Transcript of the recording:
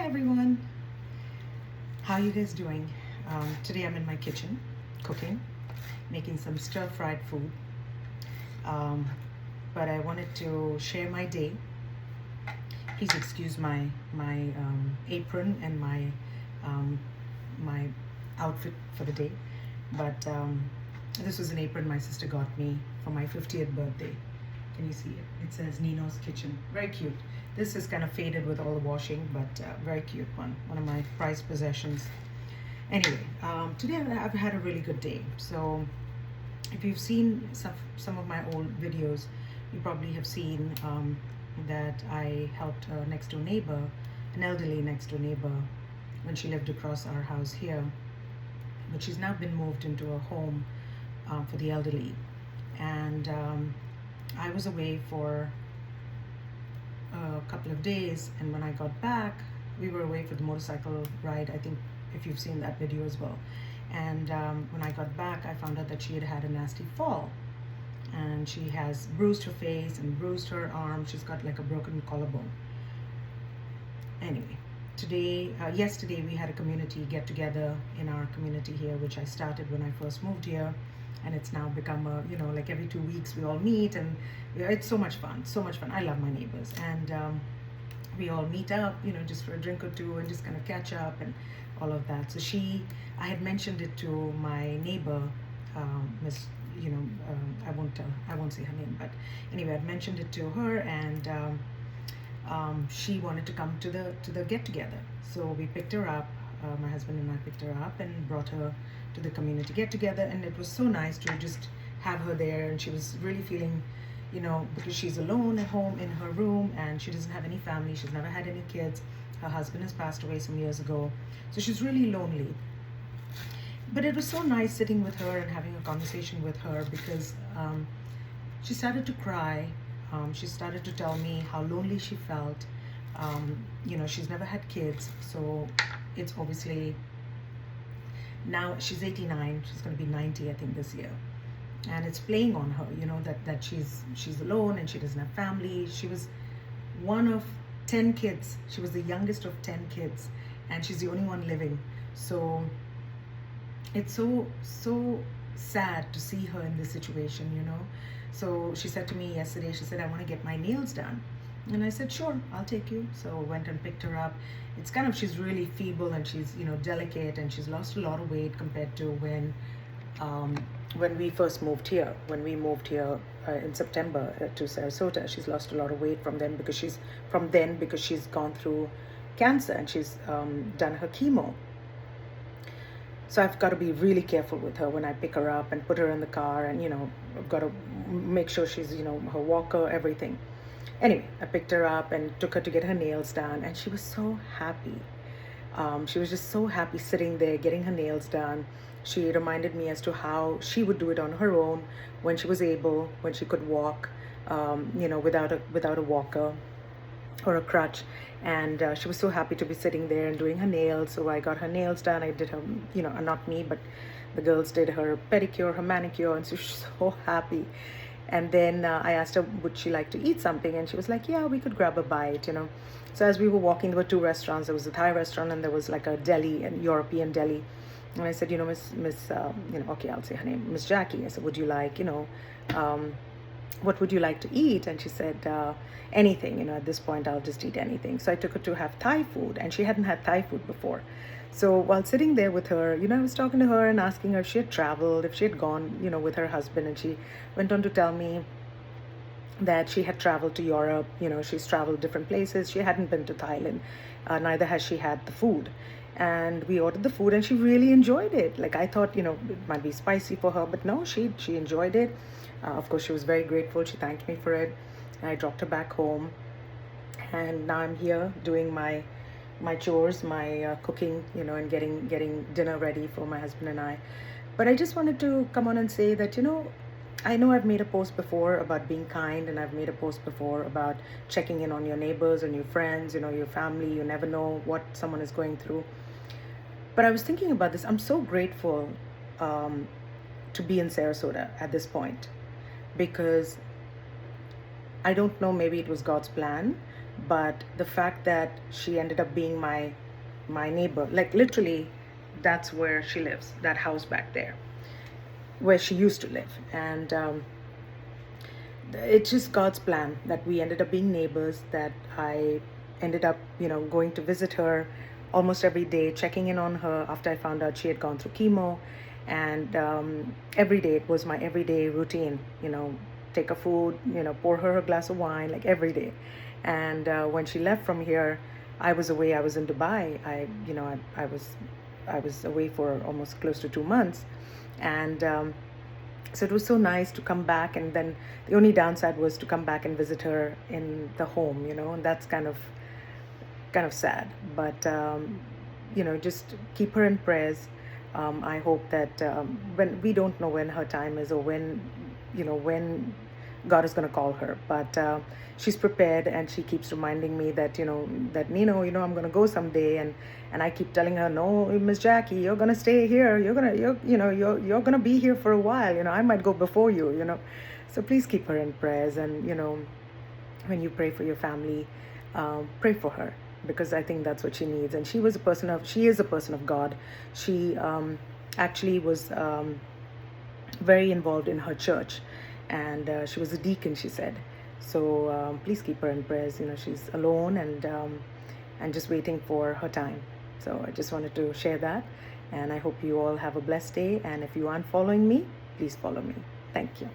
Hi everyone, how you guys doing? Today I'm in my kitchen cooking, making some stir-fried food. Um, but I wanted to share my day. Please excuse my apron and um, my outfit for the day. But this was an apron my sister got me for my 50th birthday. Can you see it? It says Nino's Kitchen. Very cute. This is kind of faded with all the washing, but very cute one. One of my prized possessions. Anyway, today I've had a really good day. So if you've seen some of my old videos, you probably have seen that I helped a next door neighbor, an elderly next door neighbor, when she lived across our house here. But she's now been moved into a home for the elderly. And I was away for a couple of days, and when I got back, we were away for the motorcycle ride. I think if you've seen that video as well. And when I got back, I found out that she had had a nasty fall, and she has bruised her face and bruised her arm. She's got like a broken collarbone. Anyway, yesterday we had a community get together in our community here, which I started when I first moved here, and it's now become like every 2 weeks we all meet, and it's so much fun. I love my neighbors, and we all meet up, just for a drink or two and just kind of catch up and all of that. So I had mentioned it to my neighbor, Miss, I won't say her name, but anyway, I'd mentioned it to her, and she wanted to come to the get together. So we picked her up. My husband and I picked her up and brought her to the community get together, and it was so nice to just have her there. And she was really feeling, because she's alone at home in her room, and she doesn't have any family. She's never had any kids. Her husband has passed away some years ago, so she's really lonely. But it was so nice sitting with her and having a conversation with her, because she started to cry. She started to tell me how lonely she felt. She's never had kids, so it's obviously, now she's 89, she's going to be 90 I think this year, and it's playing on her, that she's alone and she doesn't have family. She was one of 10 kids. She was the youngest of 10 kids, and she's the only one living. So it's so sad to see her in this situation. So she said to me yesterday, she said, I want to get my nails done. And I said, sure, I'll take you. So I went and picked her up. It's she's really feeble, and she's, delicate, and she's lost a lot of weight compared to when we first moved here. When we moved here in September to Sarasota, she's lost a lot of weight from then because she's gone through cancer, and she's done her chemo. So I've got to be really careful with her when I pick her up and put her in the car, and I've got to make sure she's her walker, everything. Anyway, I picked her up and took her to get her nails done, and she was so happy. She was just so happy sitting there getting her nails done. She reminded me as to how she would do it on her own when she was able, when she could walk, without a walker or a crutch. And she was so happy to be sitting there and doing her nails. So I got her nails done. I did her, not me, but the girls did her pedicure, her manicure, and so she was so happy. And then I asked her, would she like to eat something? And she was like, yeah, we could grab a bite, So as we were walking, there were two restaurants. There was a Thai restaurant, and there was like a deli, an European deli. And I said, okay, I'll say her name, Miss Jackie. I said, would you like, what would you like to eat? And she said, anything, at this point, I'll just eat anything. So I took her to have Thai food, and she hadn't had Thai food before. So while sitting there with her, I was talking to her and asking her if she had traveled, if she had gone, with her husband. And she went on to tell me that she had traveled to Europe. She's traveled different places. She hadn't been to Thailand. Neither has she had the food. And we ordered the food, and she really enjoyed it. Like, I thought, it might be spicy for her, but no, she enjoyed it. Of course, she was very grateful. She thanked me for it. I dropped her back home, and now I'm here doing my chores, my cooking, and getting dinner ready for my husband and I. But I just wanted to come on and say that, I know I've made a post before about being kind, and I've made a post before about checking in on your neighbors and your friends, your family. You never know what someone is going through. But I was thinking about this. I'm so grateful to be in Sarasota at this point, because I don't know, maybe it was God's plan, but the fact that she ended up being my neighbor, like literally, that's where she lives, that house back there, where she used to live. And it's just God's plan that we ended up being neighbors, that I ended up, going to visit her almost every day, checking in on her after I found out she had gone through chemo. And every day, it was my everyday routine, take her food, pour her a glass of wine, like every day. And when she left from here, I was away. I was in Dubai. I was away for almost close to 2 months. And so it was so nice to come back. And then the only downside was to come back and visit her in the home, and that's kind of sad. But just keep her in prayers. I hope that when we don't know when her time is, or when God is going to call her, but she's prepared, and she keeps reminding me that that Nino, I'm going to go someday, and I keep telling her, no, Miss Jackie, you're going to stay here. You're going to be here for a while. I might go before you. So please keep her in prayers, and when you pray for your family, pray for her, because I think that's what she needs. And she is a person of God. She actually was very involved in her church, and she was a deacon, she said. So please keep her in prayers. She's alone, and just waiting for her time. So I just wanted to share that, and I hope you all have a blessed day. And if you aren't following me, please follow me. Thank you.